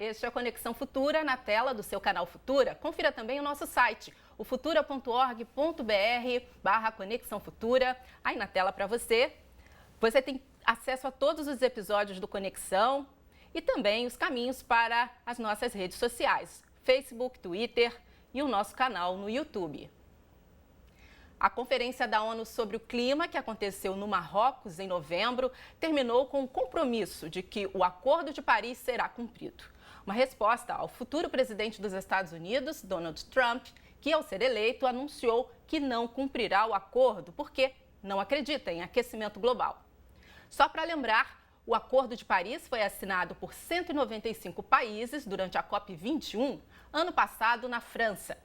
este é a Conexão Futura na tela do seu canal Futura. Confira também o nosso site, o futura.org.br/Conexão Futura. Aí na tela para você. Você tem acesso a todos os episódios do Conexão e também os caminhos para as nossas redes sociais, Facebook, Twitter e o nosso canal no YouTube. A Conferência da ONU sobre o Clima, que aconteceu no Marrocos em novembro, terminou com o compromisso de que o Acordo de Paris será cumprido. Uma resposta ao futuro presidente dos Estados Unidos, Donald Trump, que ao ser eleito anunciou que não cumprirá o acordo porque não acredita em aquecimento global. Só para lembrar, o Acordo de Paris foi assinado por 195 países durante a COP21, ano passado na França.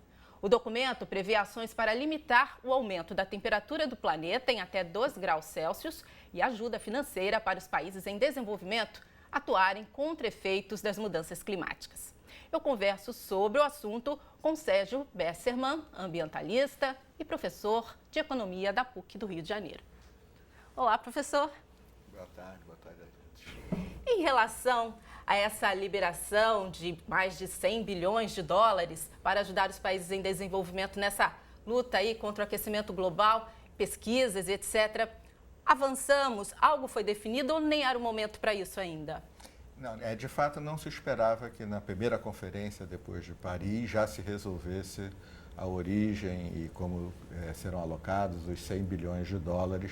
O documento prevê ações para limitar o aumento da temperatura do planeta em até 2 graus Celsius e ajuda financeira para os países em desenvolvimento atuarem contra efeitos das mudanças climáticas. Eu converso sobre o assunto com Sérgio Besserman, ambientalista e professor de Economia da PUC do Rio de Janeiro. Olá, professor. Boa tarde a todos. Em relação a essa liberação de mais de 100 bilhões de dólares para ajudar os países em desenvolvimento nessa luta aí contra o aquecimento global, pesquisas, etc. Avançamos? Algo foi definido ou nem era o momento para isso ainda? Não, de fato não se esperava que na primeira conferência depois de Paris já se resolvesse a origem e como serão alocados os 100 bilhões de dólares,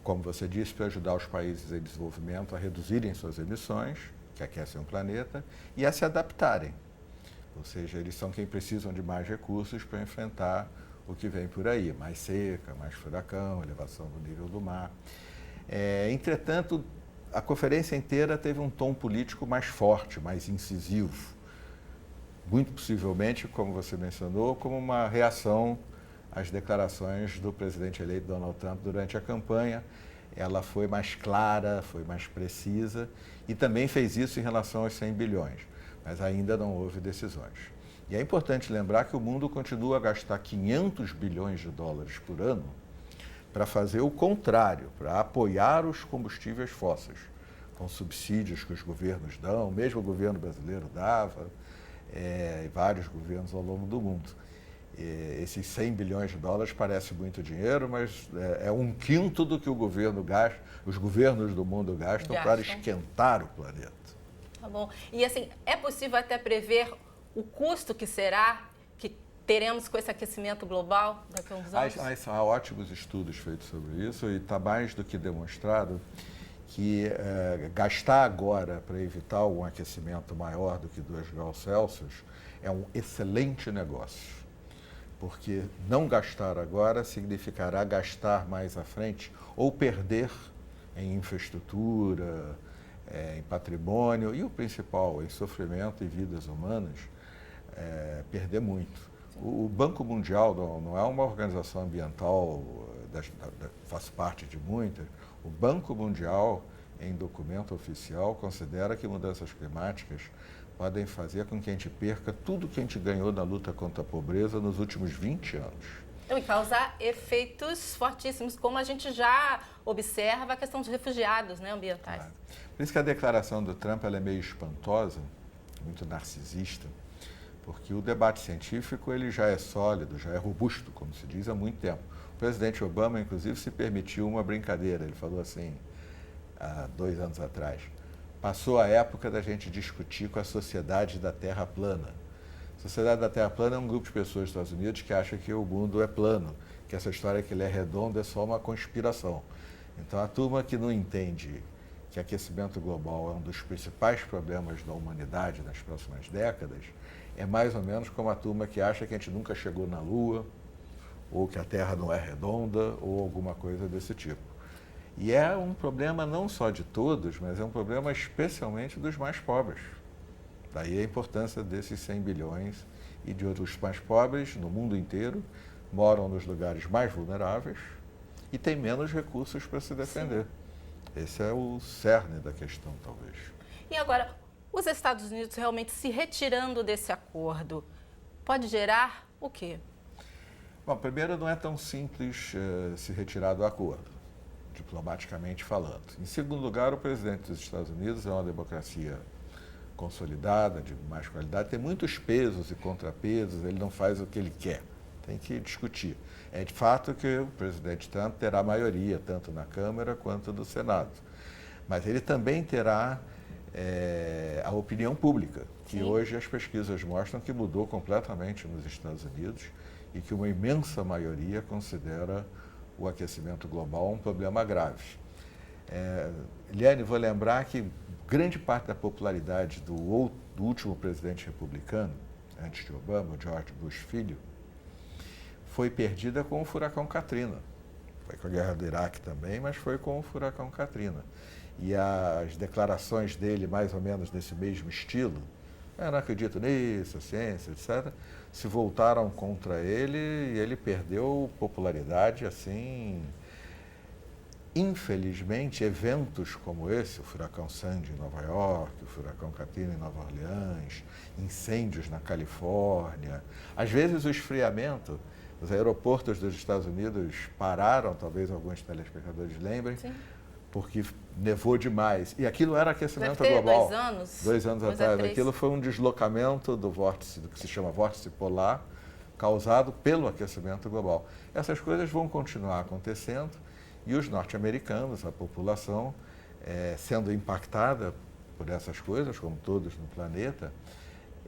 como você disse, para ajudar os países em desenvolvimento a reduzirem suas emissões, que aquecem o planeta, e a se adaptarem. Ou seja, eles são quem precisam de mais recursos para enfrentar o que vem por aí, mais seca, mais furacão, elevação do nível do mar. Entretanto, a conferência inteira teve um tom político mais forte, mais incisivo. Muito possivelmente, como você mencionou, como uma reação às declarações do presidente eleito Donald Trump durante a campanha. Ela foi mais clara, foi mais precisa e também fez isso em relação aos 100 bilhões, mas ainda não houve decisões. E é importante lembrar que o mundo continua a gastar 500 bilhões de dólares por ano para fazer o contrário, para apoiar os combustíveis fósseis, com subsídios que os governos dão, mesmo o governo brasileiro dava, e vários governos ao longo do mundo. Esses 100 bilhões de dólares parece muito dinheiro, mas é um quinto do que o governo gasta, os governos do mundo gastam para esquentar o planeta. Tá bom. E assim, é possível até prever o custo que será que teremos com esse aquecimento global daqui a uns anos? Há ótimos estudos feitos sobre isso e está mais do que demonstrado que gastar agora para evitar um aquecimento maior do que 2 graus Celsius é um excelente negócio. Porque não gastar agora significará gastar mais à frente ou perder em infraestrutura, em patrimônio e o principal, em sofrimento e vidas humanas, perder muito. O Banco Mundial não é uma organização ambiental, faz parte de muitas. O Banco Mundial, em documento oficial, considera que mudanças climáticas podem fazer com que a gente perca tudo que a gente ganhou na luta contra a pobreza nos últimos 20 anos. Então, e causar efeitos fortíssimos, como a gente já observa a questão dos refugiados, né, ambientais. Claro. Por isso que a declaração do Trump ela é meio espantosa, muito narcisista, porque o debate científico ele já é sólido, já é robusto, como se diz, há muito tempo. O presidente Obama, inclusive, se permitiu uma brincadeira. Ele falou assim, há 2 anos atrás, passou a época da gente discutir com a Sociedade da Terra Plana. A Sociedade da Terra Plana é um grupo de pessoas dos Estados Unidos que acha que o mundo é plano, que essa história que ele é redondo é só uma conspiração. Então, a turma que não entende que aquecimento global é um dos principais problemas da humanidade nas próximas décadas, é mais ou menos como a turma que acha que a gente nunca chegou na Lua, ou que a Terra não é redonda, ou alguma coisa desse tipo. E é um problema não só de todos, mas é um problema especialmente dos mais pobres. Daí a importância desses 100 bilhões e de outros mais pobres no mundo inteiro, moram nos lugares mais vulneráveis e têm menos recursos para se defender. Sim. Esse é o cerne da questão, talvez. E agora, os Estados Unidos realmente se retirando desse acordo, pode gerar o quê? Bom, primeiro, não é tão simples se retirar do acordo, diplomaticamente falando. Em segundo lugar, o presidente dos Estados Unidos é uma democracia consolidada, de mais qualidade, tem muitos pesos e contrapesos, ele não faz o que ele quer, tem que discutir. É de fato que o presidente Trump terá maioria, tanto na Câmara quanto no Senado, mas ele também terá a opinião pública, que Sim. Hoje as pesquisas mostram que mudou completamente nos Estados Unidos e que uma imensa maioria considera o aquecimento global um problema grave. Eliane, vou lembrar que grande parte da popularidade do último presidente republicano, antes de Obama, George Bush Filho, foi perdida com o furacão Katrina. Foi com a guerra do Iraque também, mas foi com o furacão Katrina. E as declarações dele, mais ou menos nesse mesmo estilo, eu não acredito nisso, a ciência, etc., se voltaram contra ele e ele perdeu popularidade assim. Infelizmente, eventos como esse, o furacão Sandy em Nova York, o furacão Katrina em Nova Orleans, incêndios na Califórnia, às vezes o esfriamento, os aeroportos dos Estados Unidos pararam, talvez alguns telespectadores lembrem, Sim. porque nevou demais. E aquilo era aquecimento Deve ter global. 2 anos. 2 anos Dois a atrás. 3. Aquilo foi um deslocamento do vórtice, do que se chama vórtice polar, causado pelo aquecimento global. Essas coisas vão continuar acontecendo e os norte-americanos, a população, sendo impactada por essas coisas, como todos no planeta,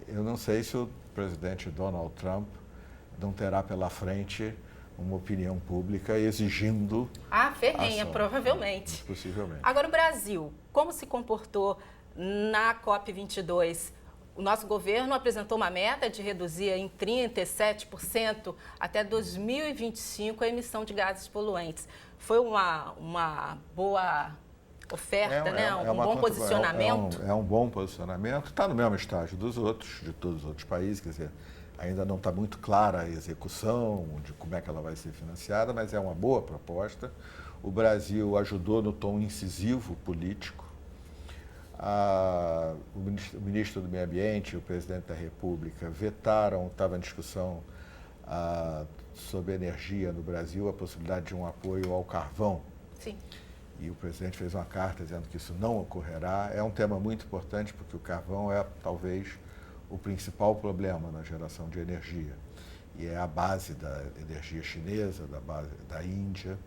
eu não sei se o presidente Donald Trump não terá pela frente uma opinião pública exigindo Ferrenha, ação. provavelmente. Possivelmente. Agora, o Brasil, como se comportou na COP22? O nosso governo apresentou uma meta de reduzir em 37% até 2025 a emissão de gases poluentes. Foi uma boa oferta, um bom posicionamento? É um bom posicionamento. Está no mesmo estágio dos outros, de todos os outros países, quer dizer, ainda não está muito clara a execução, de como é que ela vai ser financiada, mas é uma boa proposta. O Brasil ajudou no tom incisivo político. O ministro do Meio Ambiente e o presidente da República vetaram, estava em discussão sobre energia no Brasil, a possibilidade de um apoio ao carvão. Sim. E o presidente fez uma carta dizendo que isso não ocorrerá. É um tema muito importante porque o carvão é talvez o principal problema na geração de energia. E é a base da energia chinesa, da base da Índia,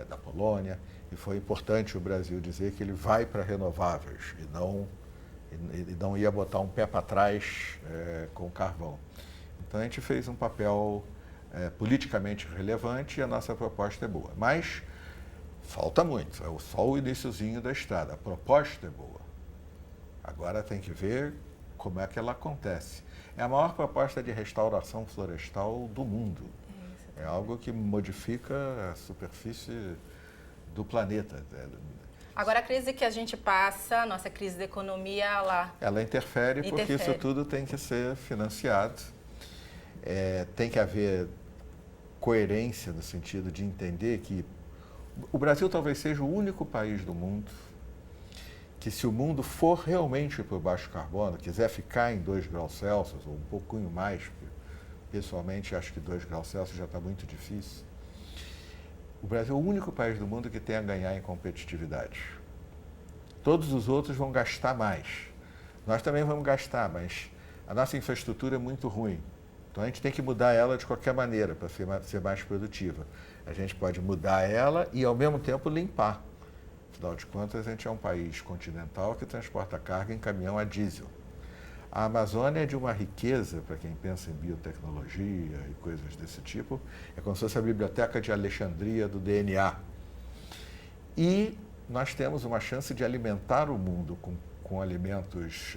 da Polônia. E foi importante o Brasil dizer que ele vai para renováveis e não ia botar um pé para trás com o carvão. Então a gente fez um papel politicamente relevante e a nossa proposta é boa. Mas falta muito, é só o iniciozinho da estrada. A proposta é boa. Agora tem que ver como é que ela acontece. É a maior proposta de restauração florestal do mundo. É algo que modifica a superfície do planeta. Agora, a crise que a gente passa, a nossa crise da economia, ela interfere porque isso tudo tem que ser financiado. Tem que haver coerência no sentido de entender que o Brasil talvez seja o único país do mundo que, se o mundo for realmente por baixo carbono, quiser ficar em 2 graus Celsius, ou um pouquinho mais, porque pessoalmente acho que 2 graus Celsius já está muito difícil, o Brasil é o único país do mundo que tem a ganhar em competitividade. Todos os outros vão gastar mais. Nós também vamos gastar, mas a nossa infraestrutura é muito ruim. Então a gente tem que mudar ela de qualquer maneira para ser mais produtiva. A gente pode mudar ela e, ao mesmo tempo, limpar. Afinal de contas, a gente é um país continental que transporta carga em caminhão a diesel. A Amazônia é de uma riqueza, para quem pensa em biotecnologia e coisas desse tipo, é como se fosse a biblioteca de Alexandria do DNA. E nós temos uma chance de alimentar o mundo com alimentos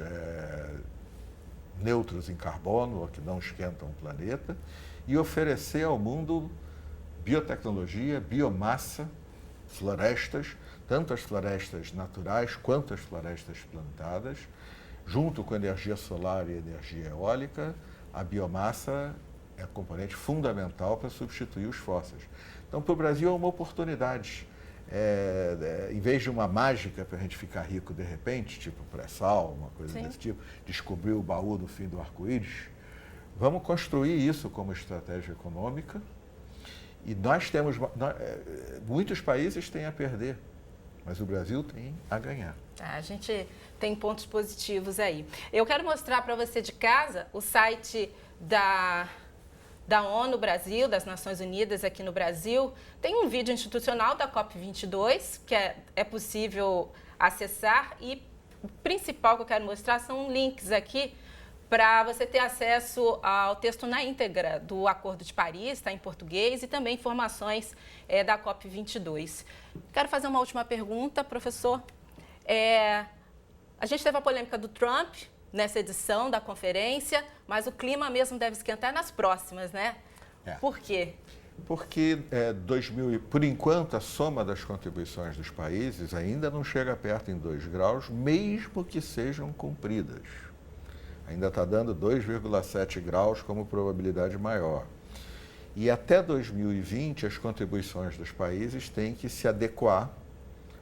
neutros em carbono, ou que não esquentam o planeta, e oferecer ao mundo biotecnologia, biomassa, florestas, tanto as florestas naturais quanto as florestas plantadas, junto com energia solar e energia eólica. A biomassa é um componente fundamental para substituir os fósseis. Então, para o Brasil é uma oportunidade. Em vez de uma mágica para a gente ficar rico de repente, tipo pré-sal, uma coisa Sim. desse tipo, descobrir o baú no fim do arco-íris, vamos construir isso como estratégia econômica. E muitos países têm a perder. mas o Brasil tem a ganhar. A gente tem pontos positivos aí. Eu quero mostrar para você de casa o site da ONU Brasil, das Nações Unidas aqui no Brasil. Tem um vídeo institucional da COP22 que é possível acessar, e o principal que eu quero mostrar são links aqui para você ter acesso ao texto na íntegra do Acordo de Paris, está em português, e também informações da COP22. Quero fazer uma última pergunta, professor. A gente teve a polêmica do Trump nessa edição da conferência, mas o clima mesmo deve esquentar nas próximas, né? Por quê? Porque, por enquanto, a soma das contribuições dos países ainda não chega perto em 2 graus, mesmo que sejam cumpridas. Ainda está dando 2,7 graus como probabilidade maior. E até 2020, as contribuições dos países têm que se adequar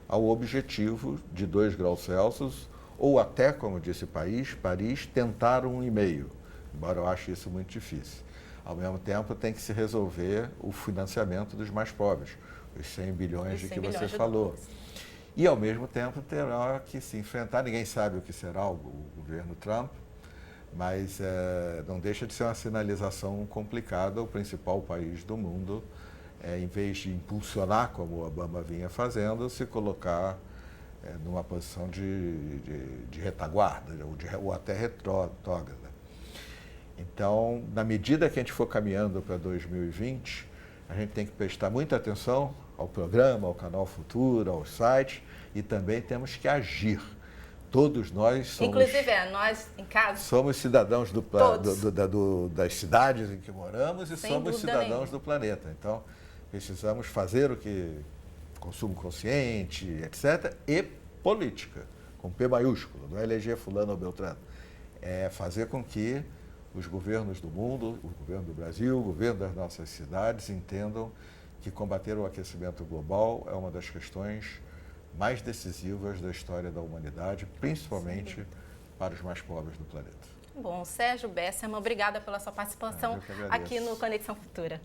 ao objetivo de 2 graus Celsius, ou até, como disse Paris, tentar 1,5, embora eu ache isso muito difícil. Ao mesmo tempo, tem que se resolver o financiamento dos mais pobres, os 100 bilhões de que você falou. E, ao mesmo tempo, terá que se enfrentar, ninguém sabe o que será o governo Trump, mas não deixa de ser uma sinalização complicada. O principal país do mundo, em vez de impulsionar, como o Obama vinha fazendo, se colocar numa posição de retaguarda ou até retrógrada. Então, na medida que a gente for caminhando para 2020, a gente tem que prestar muita atenção ao programa, ao Canal Futura, ao site, e também temos que agir. Todos nós somos... Inclusive, nós em casa... Somos cidadãos das cidades em que moramos e somos cidadãos do planeta. Então, precisamos fazer o que... Consumo consciente, etc. E política, com P maiúsculo, não é eleger fulano ou beltrano. É fazer com que os governos do mundo, o governo do Brasil, o governo das nossas cidades entendam que combater o aquecimento global é uma das questões mais decisivas da história da humanidade, principalmente para os mais pobres do planeta. Bom, Sérgio Bessermann, obrigada pela sua participação aqui no Conexão Futura.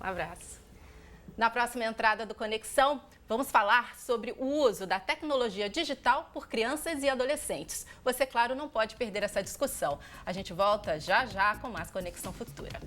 Um abraço. Na próxima entrada do Conexão, vamos falar sobre o uso da tecnologia digital por crianças e adolescentes. Você, claro, não pode perder essa discussão. A gente volta já já com mais Conexão Futura.